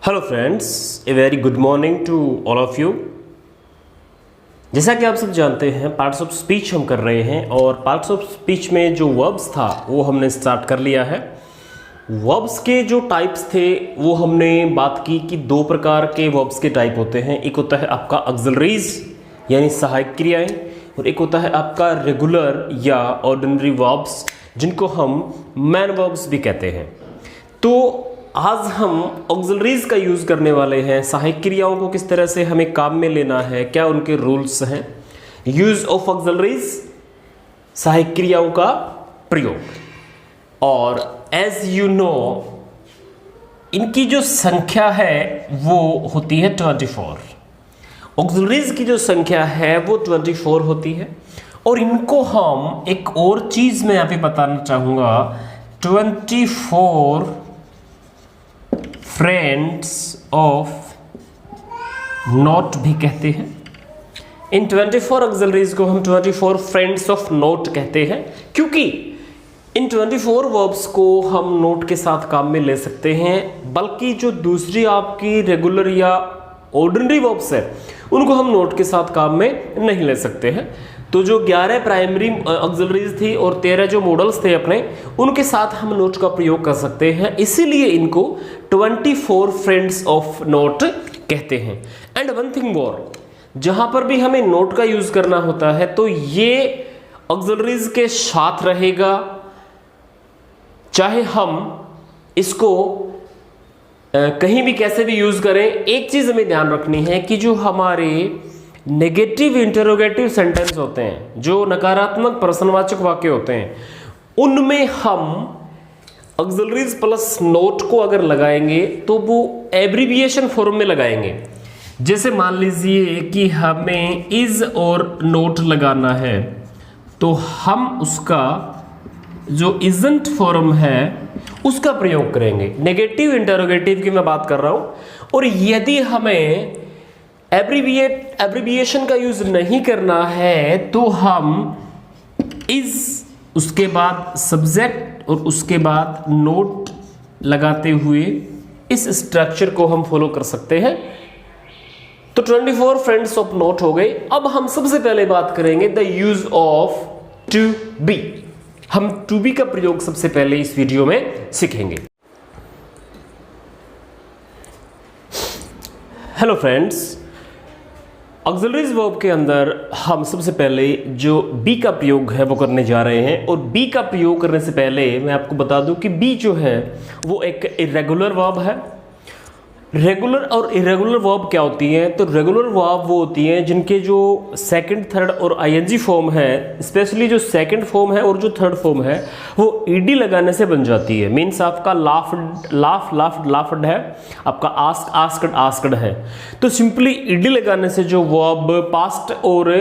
Hello friends, a very good morning to all of you. जैसा कि आप सब जानते हैं, पार्ट्स ऑफ स्पीच हम कर रहे हैं और पार्ट्स ऑफ स्पीच में जो वर्ब्स था वो हमने स्टार्ट कर लिया है। वर्ब्स के जो टाइप्स थे वो हमने बात की कि दो प्रकार के वर्ब्स के टाइप होते हैं। एक होता है आपका ऑक्सिलरीज यानी सहायक क्रियाएं, और एक होता है आपका रेगुलर या ऑर्डिनरी वर्ब्स जिनको हम मैन वर्ब्स भी कहते हैं। तो आज हम ऑक्सिलरीज का यूज़ करने वाले हैं। सहायक क्रियाओं को किस तरह से हमें काम में लेना है, क्या उनके रूल्स हैं, यूज ऑफ ऑक्सिलरीज, सहायक क्रियाओं का प्रयोग। और एज यू नो इनकी जो संख्या है वो होती है 24। ऑक्सिलरीज की जो संख्या है वो 24 होती है। और इनको हम एक और चीज़ में यहाँ पे बताना चाहूँगा, 24 फ्रेंड्स ऑफ नोट भी कहते हैं। इन 24 ऑक्सिलरीज को हम 24 फ्रेंड्स ऑफ नोट कहते हैं, क्योंकि इन 24 वर्ब्स को हम नोट के साथ काम में ले सकते हैं, बल्कि जो दूसरी आपकी रेगुलर या ऑर्डिनरी वर्ब्स है उनको हम नोट के साथ काम में नहीं ले सकते हैं। तो जो 11 प्राइमरी ऑक्सिलरीज थी और 13 जो मॉडल्स थे अपने, उनके साथ हम नोट का प्रयोग कर सकते हैं, इसीलिए इनको 24 फ्रेंड्स ऑफ नोट कहते हैं। एंड वन थिंग मोर, जहां पर भी हमें नोट का यूज करना होता है तो ये ऑक्सिलरीज के साथ रहेगा, चाहे हम इसको कहीं भी कैसे भी यूज करें। एक चीज हमें ध्यान रखनी है कि जो हमारे नेगेटिव इंटरोगेटिव सेंटेंस होते हैं, जो नकारात्मक प्रश्नवाचक वाक्य होते हैं, उनमें हम ऑक्सिलरीज प्लस नोट को अगर लगाएंगे तो वो एब्रिविएशन फॉर्म में लगाएंगे। जैसे मान लीजिए कि हमें इज और नोट लगाना है, तो हम उसका जो इजंट फॉर्म है उसका प्रयोग करेंगे। नेगेटिव इंटरोगेटिव की मैं बात कर रहा हूं। और यदि हमें एब्रिविएशन का यूज नहीं करना है तो हम इज, उसके बाद सब्जेक्ट और उसके बाद नोट लगाते हुए इस स्ट्रक्चर को हम फॉलो कर सकते हैं। तो 24 फ्रेंड्स ऑफ नोट हो गए। अब हम सबसे पहले बात करेंगे the use of to be. हम टू बी का प्रयोग सबसे पहले इस वीडियो में सीखेंगे। हेलो फ्रेंड्स, ऑक्सिलरीज वर्ब के अंदर हम सबसे पहले जो बी का प्रयोग है वो करने जा रहे हैं। और बी का प्रयोग करने से पहले मैं आपको बता दूं कि बी जो है वो एक इरेगुलर वर्ब है। रेगुलर और इरेगुलर वर्ब क्या होती हैं? तो रेगुलर वर्ब वो होती हैं जिनके जो सेकंड, थर्ड और आईएनजी फॉर्म है, स्पेशली जो सेकंड फॉर्म है और जो थर्ड फॉर्म है वो ईडी लगाने से बन जाती है। मीन्स आपका लाफ्ड है, आपका आस्क्ड आस्क्ड है। तो सिंपली ईडी लगाने से जो वर्ब पास्ट और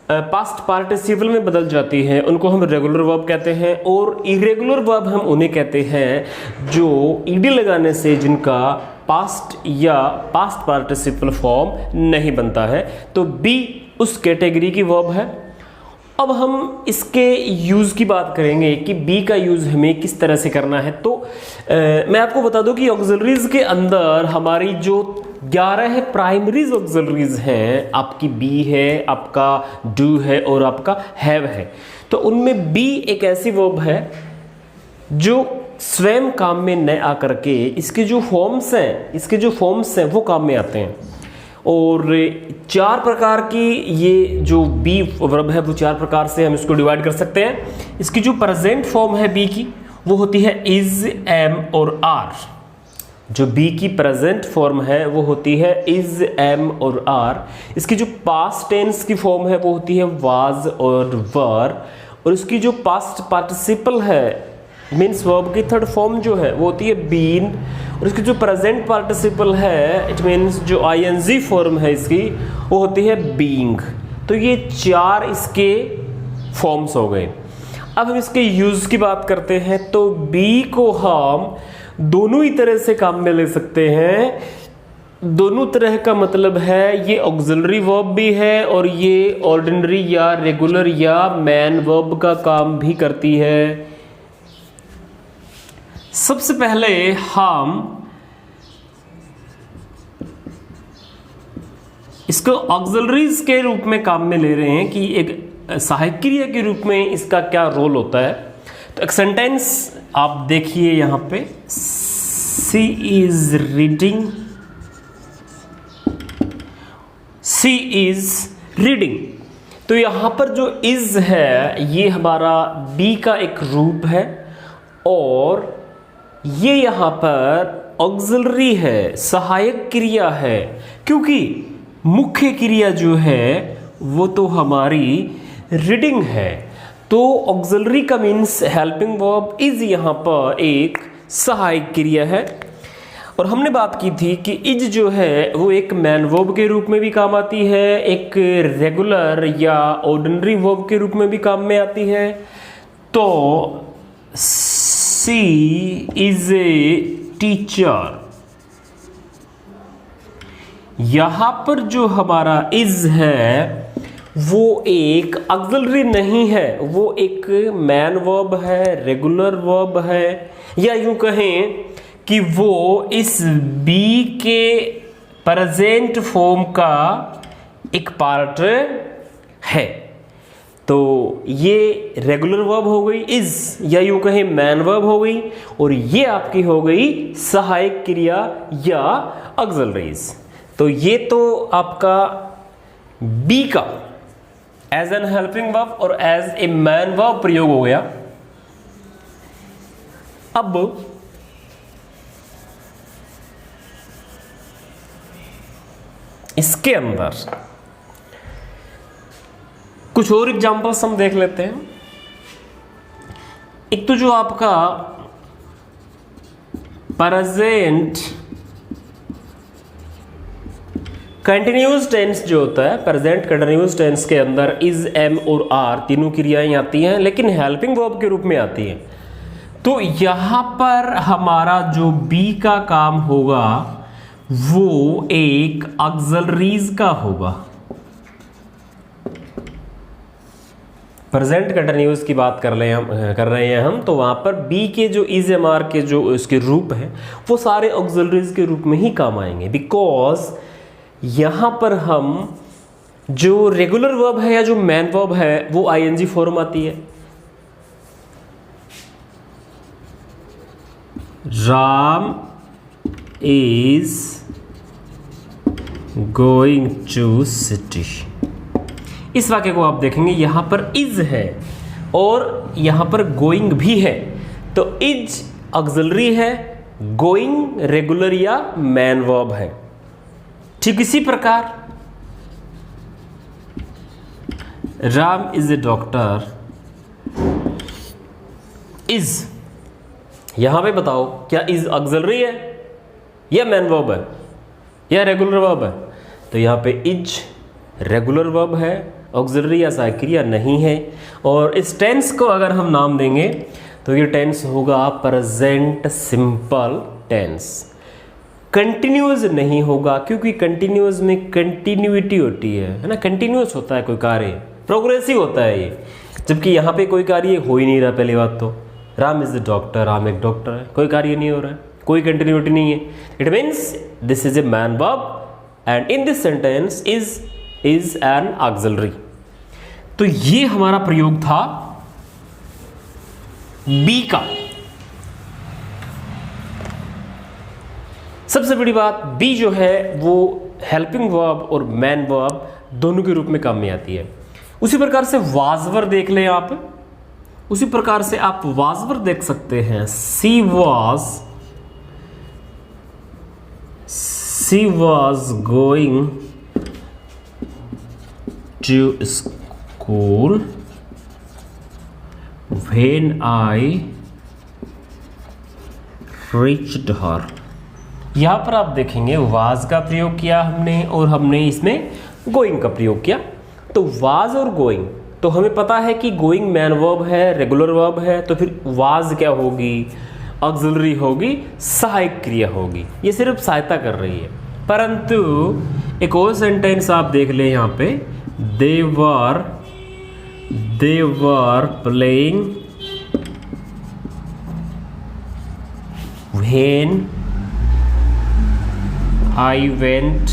पास्ट पार्टिसिपल में बदल जाती है उनको हम रेगुलर वर्ब कहते हैं। और इरेगुलर वर्ब हम उन्हें कहते हैं जो ईडी लगाने से जिनका पास्ट या पास्ट पार्टिसिपल फॉर्म नहीं बनता है। तो बी उस कैटेगरी की वर्ब है। अब हम इसके यूज़ की बात करेंगे कि बी का यूज़ हमें किस तरह से करना है। तो मैं आपको बता दूं कि ऑक्सिलरीज के अंदर हमारी जो 11 प्राइमरीज ऑक्सिलरीज हैं, आपकी बी है, आपका डू है और आपका हैव है। तो उनमें बी एक ऐसी वर्ब है जो स्वयं काम में न आकर के इसके जो फॉर्म्स हैं वो काम में आते हैं। और 4 प्रकार की ये जो बी वर्ब है वो 4 प्रकार से हम इसको डिवाइड कर सकते हैं। इसकी जो प्रेजेंट फॉर्म है बी की वो होती है इज, एम और आर। जो बी की प्रेजेंट फॉर्म है वो होती है इज, एम और आर। इसकी जो पास्ट टेंस की फॉर्म है वो होती है वाज और वर। और इसकी जो पास्ट पार्टिसिपल है, मीन्स वर्ब की थर्ड फॉर्म जो है वो होती है बीन। और इसकी जो प्रेजेंट पार्टिसिपल है, इट मीन्स जो आईएनजी फॉर्म है इसकी, वो होती है बीइंग। तो ये 4 इसके फॉर्म्स हो गए। अब हम इसके यूज की बात करते हैं। तो बी को हम दोनों ही तरह से काम में ले सकते हैं। दोनों तरह का मतलब है ये ऑक्सिलरी वर्ब भी है और ये ऑर्डिनरी या रेगुलर या मैन वर्ब का काम भी करती है। सबसे पहले हम इसको ऑक्सिलरीज के रूप में काम में ले रहे हैं कि एक सहायक क्रिया के रूप में इसका क्या रोल होता है। तो एक सेंटेंस आप देखिए यहाँ पे, she is reading, she is reading. तो यहाँ पर जो इज है ये हमारा बी का एक रूप है और ये यहाँ पर ऑक्सिलरी है, सहायक क्रिया है, क्योंकि मुख्य क्रिया जो है वो तो हमारी रीडिंग है। तो ऑक्सिलरी का मीन्स हेल्पिंग वर्ब इज यहाँ पर एक सहायक क्रिया है। और हमने बात की थी कि इज जो है वो एक मैन वर्ब के रूप में भी काम आती है, एक रेगुलर या ऑर्डिनरी वर्ब के रूप में भी काम में आती है। तो सी इज ए टीचर, यहां पर जो हमारा इज है वो एक ऑक्सिलरी नहीं है, वो एक मैन वर्ब है, रेगुलर वर्ब है, या यूं कहें कि वो इस बी के प्रेजेंट फॉर्म का एक पार्ट है। तो ये रेगुलर वर्ब हो गई इज, या यूं कहें मैन वर्ब हो गई, और ये आपकी हो गई सहायक क्रिया या ऑक्सिलरीज। तो ये तो आपका बी का एज एन हेल्पिंग वर्ब और एज ए मैन वर्ब प्रयोग हो गया। अब इसके अंदर कुछ और एग्जांपल्स हम देख लेते हैं। एक तो जो आपका प्रेजेंट कंटिन्यूस टेंस जो होता है, प्रेजेंट कंटिन्यूस टेंस के अंदर इज, एम और आर तीनों क्रियाएं आती हैं, लेकिन हेल्पिंग वर्ब के रूप में आती हैं। तो यहां पर हमारा जो बी का काम होगा वो एक ऑक्सिलरीज का होगा। प्रेजेंट कंटिन्यूस की बात कर रहे हैं हम, तो वहां पर बी के जो इज, एम, आर के जो इसके रूप हैं वो सारे ऑक्सिलरीज के रूप में ही काम आएंगे, बिकॉज यहां पर हम जो रेगुलर वर्ब है या जो मैन वर्ब है वो आईएनजी फॉर्म आती है। Ram is going to city. इस वाक्य को आप देखेंगे यहां पर इज है और यहां पर गोइंग भी है, तो इज ऑक्सिलरी है, गोइंग रेगुलर या मैन वर्ब है। ठीक इसी प्रकार Ram is a doctor, is, यहां पे बताओ क्या इज ऑक्सिलरी है या मैन वर्ब है या रेगुलर वर्ब है? तो यहां पे इज रेगुलर वर्ब है, ऑक्सिलरी या सहायक क्रिया नहीं है। और इस टेंस को अगर हम नाम देंगे तो ये टेंस होगा प्रेजेंट सिंपल टेंस। कंटिन्यूस नहीं होगा, क्योंकि कंटिन्यूस में कंटिन्यूटी होती है ना, कंटिन्यूस होता है कोई कार्य, प्रोग्रेसिव होता है ये, जबकि यहाँ पे कोई कार्य हो ही नहीं रहा। पहली बात तो Ram is the doctor, Ram एक डॉक्टर है, कोई कार्य नहीं हो रहा है, कोई कंटिन्यूटी नहीं है। It means this is a man verb and in this sentence is an auxiliary. तो ये हमारा प्रयोग था बी का। सबसे बड़ी बात, बी जो है वो हेल्पिंग वर्ब और मैन वर्ब दोनों के रूप में काम में आती है। उसी प्रकार से वाजवर देख लें आप, उसी प्रकार से आप वाजवर देख सकते हैं। She was going to school when I reached her. यहां पर आप देखेंगे वाज का प्रयोग किया हमने और हमने इसमें गोइंग का प्रयोग किया। तो वाज और गोइंग, तो हमें पता है कि गोइंग मैन वर्ब है, रेगुलर वर्ब है, तो फिर वाज क्या होगी? ऑक्सिलरी होगी, सहायक क्रिया होगी, ये सिर्फ सहायता कर रही है। परंतु एक और सेंटेंस आप देख लें यहाँ पे, they were playing when I went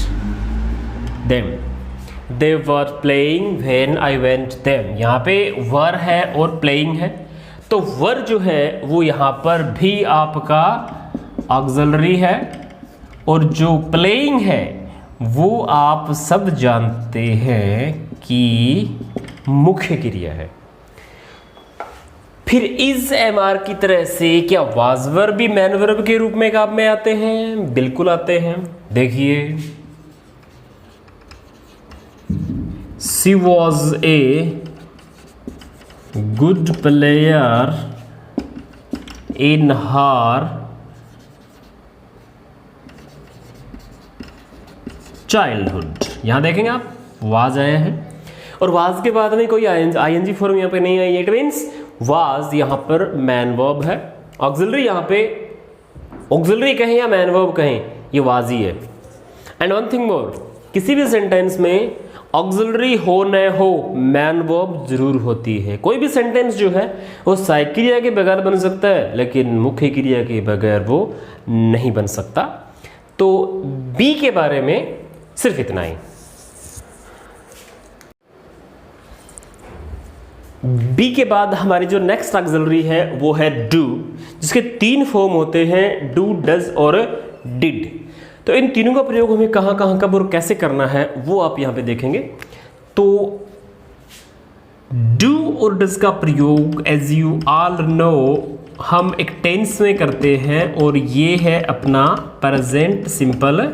them। They were playing when I went them. यहाँ पे वर है और प्लेइंग है, तो वर जो है वो यहाँ पर भी आपका ऑक्सिलरी है, और जो प्लेइंग है वो आप सब जानते हैं कि मुख्य क्रिया है। फिर इज एम आर की तरह से क्या वाज वर्ब भी मैन वर्ब के रूप में काम में आते हैं? बिल्कुल आते हैं। देखिए, she was a good player in her childhood. यहां देखेंगे आप वाज आया है, और वाज के बाद में कोई आईएनजी फॉर्म यहां पे नहीं आई। इट मीन्स वाज यहां पर मैन वर्ब है, ऑक्सिलरी यहां पे ऑक्सिलरी कहें या मैन वर्ब कहें, ये वाज ही है। एंड वन थिंग मोर, किसी भी सेंटेंस में ऑक्सिलरी हो न हो मैन वर्ब जरूर होती है। कोई भी सेंटेंस जो है वो सहायक क्रिया के बगैर बन सकता है, लेकिन मुख्य क्रिया के बगैर वो नहीं बन सकता। तो बी के बारे में सिर्फ इतना ही। बी के बाद हमारी जो नेक्स्ट ऑक्सिलरी है वो है डू, जिसके 3 फॉर्म होते हैं, डू, डज और डिड। तो इन तीनों का प्रयोग हमें कहां कहां कब और कैसे करना है वो आप यहां पे देखेंगे। तो डू और डज का प्रयोग एज यू ऑल नो हम एक टेंस में करते हैं, और ये है अपना प्रेजेंट सिंपल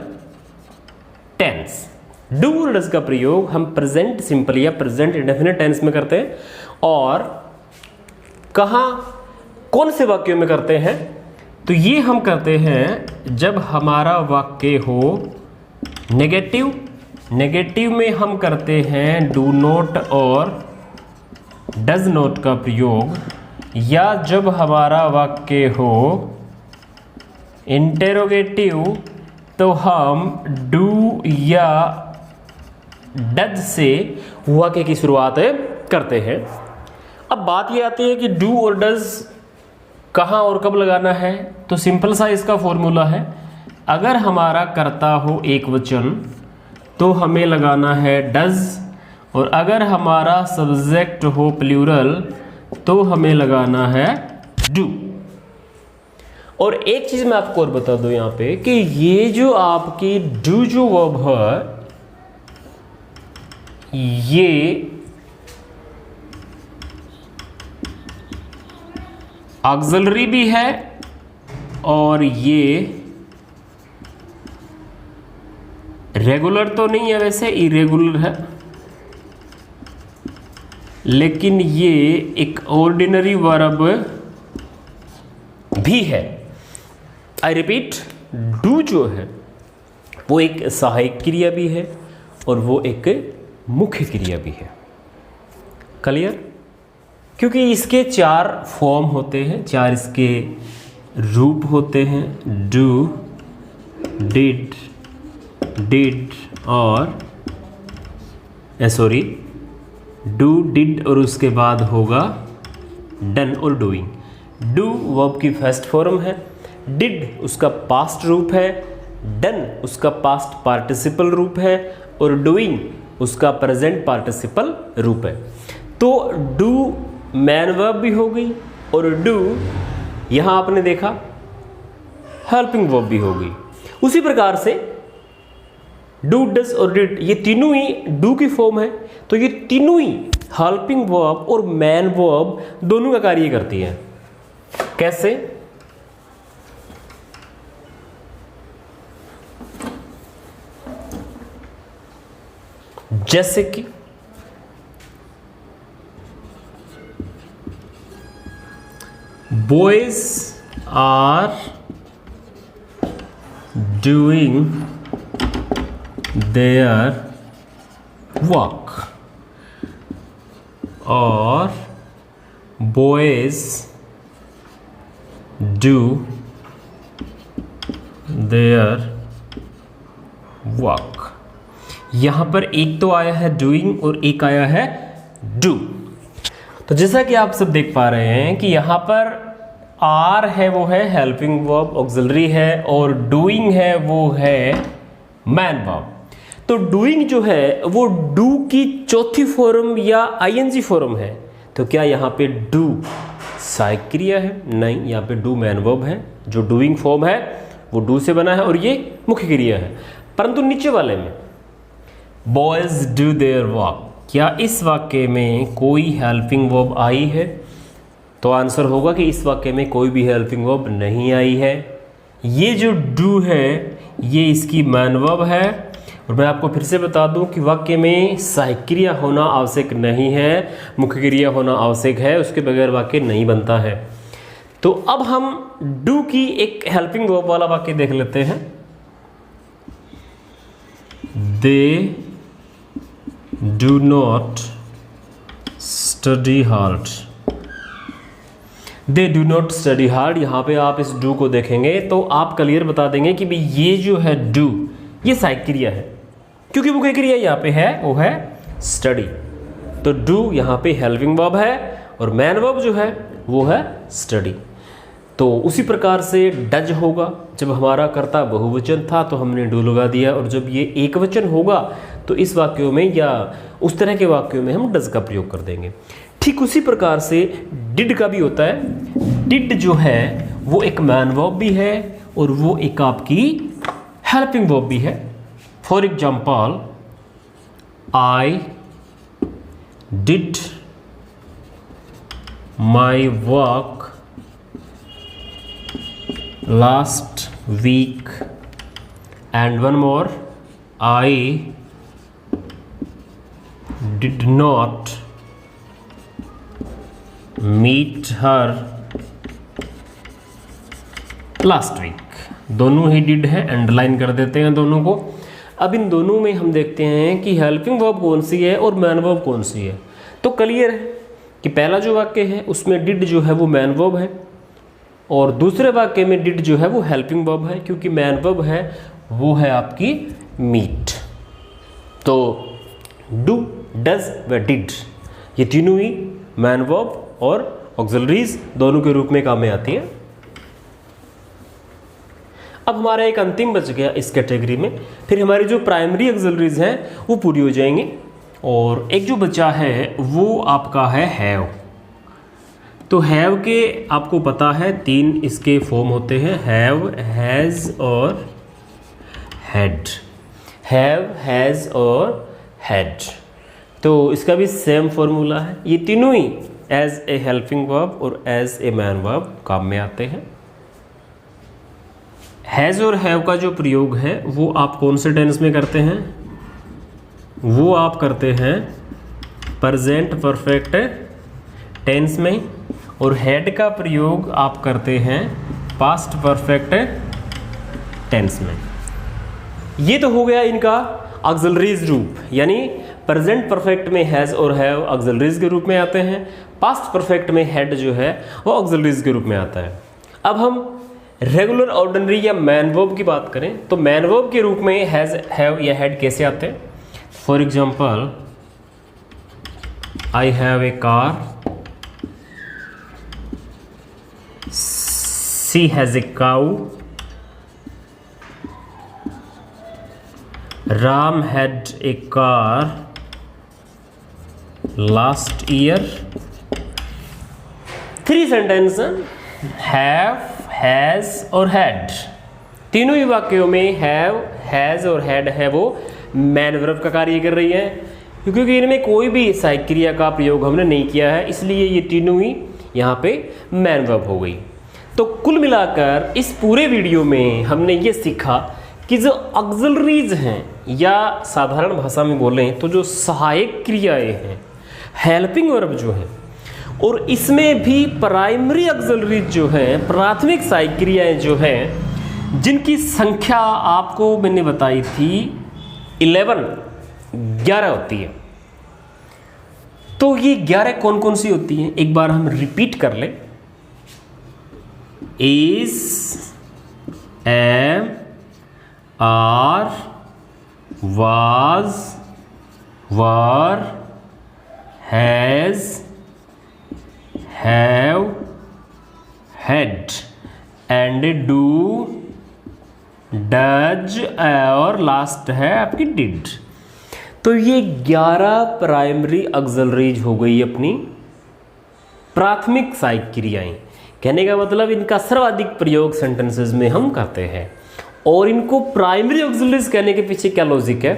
टेंस। डू और डज का प्रयोग हम प्रेजेंट सिंपल या प्रेजेंट इंडेफिनिट टेंस में करते हैं, और कहां कौन से वाक्यों में करते हैं? तो ये हम करते हैं जब हमारा वाक्य हो नेगेटिव। नेगेटिव में हम करते हैं डू नॉट और डज नॉट का प्रयोग, या जब हमारा वाक्य हो इंटेरोगेटिव तो हम डू या डज से वाक्य की शुरुआत करते हैं। अब बात ये आती है कि डू और डज कहाँ और कब लगाना है। तो सिंपल सा इसका फॉर्मूला है, अगर हमारा कर्ता हो एक वचन तो हमें लगाना है डज, और अगर हमारा सब्जेक्ट हो प्लूरल तो हमें लगाना है डू। और एक चीज मैं आपको और बता दूं यहाँ पे कि ये जो आपकी डू जो वर्ब है, ये ऑक्सिलरी भी है और ये रेगुलर तो नहीं है, वैसे इरेगुलर है, लेकिन ये एक ऑर्डिनरी वर्ब भी है। आई रिपीट, डू जो है वो एक सहायक क्रिया भी है और वो एक मुख्य क्रिया भी है। क्लियर? क्योंकि इसके 4 फॉर्म होते हैं, 4 इसके रूप होते हैं, डू, डिड, डिड और डू, डिड और उसके बाद होगा डन और डूइंग। डू वर्ब की फर्स्ट फॉर्म है, डिड उसका पास्ट रूप है, डन उसका पास्ट पार्टिसिपल रूप है और डूइंग उसका प्रेजेंट पार्टिसिपल रूप है। तो डू मैन वर्ब भी हो गई और डू यहां आपने देखा हेल्पिंग वर्ब भी हो गई। उसी प्रकार से डू, डज और डिड ये तीनों ही डू की फॉर्म है, तो ये तीनों ही हेल्पिंग वर्ब और मैन वर्ब दोनों का कार्य करती है। कैसे? जैसे कि boys are doing their work, or boys do their work। यहां पर एक तो आया है डूइंग और एक आया है डू। तो जैसा कि आप सब देख पा रहे हैं कि यहां पर आर है वो है हेल्पिंग वर्ब ऑक्सिलरी है, और डूइंग है वो है मैन वर्ब। तो डूइंग जो है वो डू की चौथी फॉर्म या आईएनजी फॉर्म है। तो क्या यहाँ पे डू सहायक क्रिया है? नहीं, यहाँ पे डू मैन वर्ब है। जो डूइंग फॉर्म है वो डू से बना है और ये मुख्य क्रिया है। परंतु नीचे वाले में बॉयज डू देयर वर्क, क्या इस वाक्य में कोई हेल्पिंग वर्ब आई है? तो आंसर होगा कि इस वाक्य में कोई भी हेल्पिंग वर्ब नहीं आई है। ये जो डू है ये इसकी मैन वर्ब है। और मैं आपको फिर से बता दूं कि वाक्य में सहायक क्रिया होना आवश्यक नहीं है, मुख्य क्रिया होना आवश्यक है, उसके बगैर वाक्य नहीं बनता है। तो अब हम डू की एक हेल्पिंग वर्ब वाला वाक्य देख लेते हैं। They do not study hard. They do not study hard, यहाँ पे आप इस डू को देखेंगे तो आप क्लियर बता देंगे कि भाई ये जो है डू ये सहायक क्रिया है, क्योंकि मुख्य क्रिया यहाँ पे है वो है स्टडी। तो डू यहाँ पे हेल्पिंग वर्ब है और मैन वर्ब जो है वो है स्टडी। तो उसी प्रकार से डज होगा, जब हमारा कर्ता बहुवचन था तो हमने डू लगा दिया, और जब ये एक वचन होगा तो इस वाक्यों में या उस तरह के वाक्यों में हम डज का प्रयोग कर देंगे। ठीक उसी प्रकार से डिड का भी होता है। डिड जो है वो एक मैन वर्ब भी है और वो एक आपकी हेल्पिंग वर्ब भी है। For example, I did my work last week, and one more, I did not meet her last week. दोनों ही डिड है, अंडरलाइन कर देते हैं दोनों को। अब इन दोनों में हम देखते हैं कि हेल्पिंग वर्ब कौन सी है और मैन वर्ब कौन सी है। तो क्लियर है कि पहला जो वाक्य है उसमें डिड जो है वो मैन वर्ब है और दूसरे वाक्य में डिड जो है वो हेल्पिंग वर्ब है, क्योंकि मैन वर्ब है वो है आपकी मीट। तो डू, डज व डिड ये तीनों ही मैन वर्ब और ऑक्सिलरीज दोनों के रूप में काम में आती हैं। अब हमारा एक अंतिम बच गया इस कैटेगरी में, फिर हमारी जो प्राइमरी ऑक्सिलरीज हैं वो पूरी हो जाएंगी। और एक जो बचा है वो आपका है हैव। तो हैव के आपको पता है तीन इसके फॉर्म होते हैं, हैव, हैज़ और हैड। हैव, हैज़ और हैड, तो इसका भी सेम फॉर्मूला है। ये तीनों ही एज ए हेल्पिंग वर्ब और एज ए मैन वर्ब काम में आते हैं। हैज़ और हैव का जो प्रयोग है वो आप कौन से टेंस में करते हैं? वो आप करते हैं प्रेजेंट परफेक्ट टेंस में, और हैड का प्रयोग आप करते हैं पास्ट परफेक्ट टेंस में। ये तो हो गया इनका ऑक्सिलरीज रूप, यानी प्रेजेंट परफेक्ट में हैज़ और हैव ऑक्सिलरीज के रूप में आते हैं, पास्ट परफेक्ट में हैड जो है वो ऑक्सिलरीज के रूप में आता है। अब हम रेगुलर ऑर्डिनरी या मैन वर्ब की बात करें तो मैन वर्ब के रूप में हैज़, हैव या हैड कैसे आते हैं? For example, I have a car, she has a cow, Ram had a car last year। 3 sentence have, has और had, तीनों ही वाक्यों में have, has और had है वो मैन वर्ब का कार्य कर रही है, क्योंकि इनमें कोई भी सहायक क्रिया का प्रयोग हमने नहीं किया है, इसलिए ये तीनों ही यहाँ पे मैन वर्ब हो गई। तो कुल मिलाकर इस पूरे वीडियो में हमने ये सीखा कि जो ऑक्सिलरीज हैं या साधारण भाषा में बोलें तो जो सहायक क्रियाएं हैं, हेल्पिंग वर्ब जो है, और इसमें भी प्राइमरी ऑक्सिलरीज जो हैं, प्राथमिक सहायक क्रियाएं जो हैं, जिनकी संख्या आपको मैंने बताई थी 11 होती है। तो ये 11 कौन कौन सी होती हैं एक बार हम रिपीट कर लें। is, am, are, was, were, has, have, had, and do, does और लास्ट है आपकी डिड। तो ये 11 प्राइमरी ऑक्सिलरीज हो गई अपनी प्राथमिक सहायक क्रियाएं। कहने का मतलब इनका सर्वाधिक प्रयोग सेंटेंसेस में हम करते हैं। और इनको प्राइमरी ऑक्सिलरीज कहने के पीछे क्या लॉजिक है?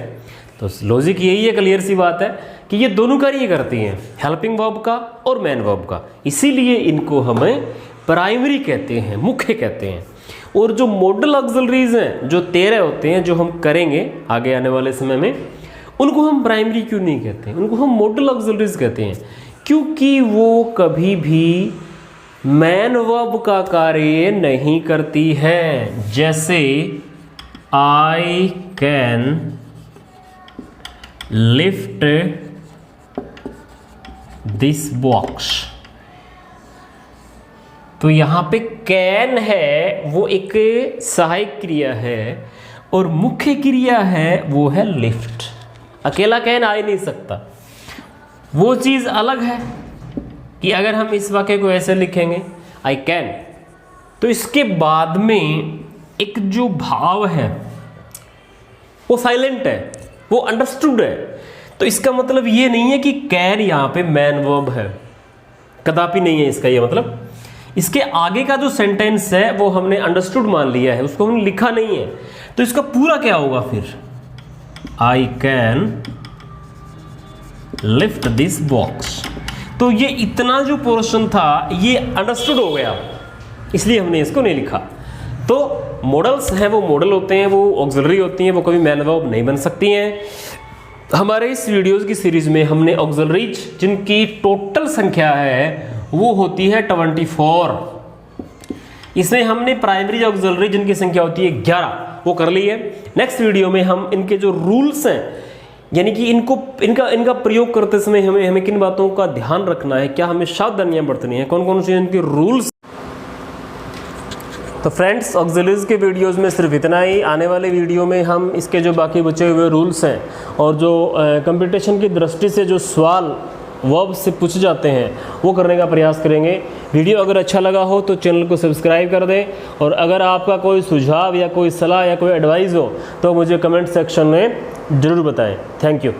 तो लॉजिक यही है, क्लियर सी बात है कि ये दोनों कार्य करती हैं, हेल्पिंग वर्ब का और मेन वर्ब का, इसीलिए इनको हमें प्राइमरी कहते हैं, मुख्य कहते हैं। और जो मॉडल ऑक्सिलरीज हैं जो 13 होते हैं, जो हम करेंगे आगे आने वाले समय में, उनको हम प्राइमरी क्यों नहीं कहते हैं? उनको हम मॉडल ऑक्सिलरीज कहते हैं क्योंकि वो कभी भी मेन वर्ब का कार्य नहीं करती है। जैसे I can lift this box, तो यहां पे कैन है वो एक सहायक क्रिया है और मुख्य क्रिया है वो है लिफ्ट। अकेला कैन आ ही नहीं सकता। वो चीज अलग है कि अगर हम इस वाक्य को ऐसे लिखेंगे आई कैन, तो इसके बाद में एक जो भाव है वो साइलेंट है, वो अंडरस्टूड है। तो इसका मतलब ये नहीं है कि कैन यहां पे मैन वर्ब है, कदापि नहीं है इसका ये मतलब। इसके आगे का जो सेंटेंस है वो हमने अंडरस्टूड मान लिया है, उसको हमने लिखा नहीं है। तो इसका पूरा क्या होगा फिर? I can lift this box. तो ये इतना जो पोर्शन था ये अंडरस्टूड हो गया, इसलिए हमने इसको नहीं लिखा। तो मॉडल्स हैं वो मॉडल होते हैं, वो ऑक्सिलरी होती हैं, वो कभी मैन वर्ब नहीं बन सकती हैं। हमारे इस वीडियोस की सीरीज में हमने ऑक्सिलरीज जिनकी टोटल संख्या है वो होती है 24। इसमें हमने प्राइमरी ऑक्सिलरी जिनकी संख्या होती है 11 वो कर ली है। नेक्स्ट वीडियो में हम इनके जो रूल्स हैं, यानी कि इनका प्रयोग करते समय हमें किन बातों का ध्यान रखना है, क्या हमें सावधानियां बरतनी है, कौन कौन से इनके रूल्स। तो फ्रेंड्स, ऑक्सिलरीज के वीडियोस में सिर्फ इतना ही। आने वाले वीडियो में हम इसके जो बाकी बचे हुए रूल्स हैं और जो कंपटीशन की दृष्टि से जो सवाल वर्ब से पूछे जाते हैं वो करने का प्रयास करेंगे। वीडियो अगर अच्छा लगा हो तो चैनल को सब्सक्राइब कर दें, और अगर आपका कोई सुझाव या कोई सलाह या कोई एडवाइस हो तो मुझे कमेंट सेक्शन में ज़रूर बताएं। Thank you.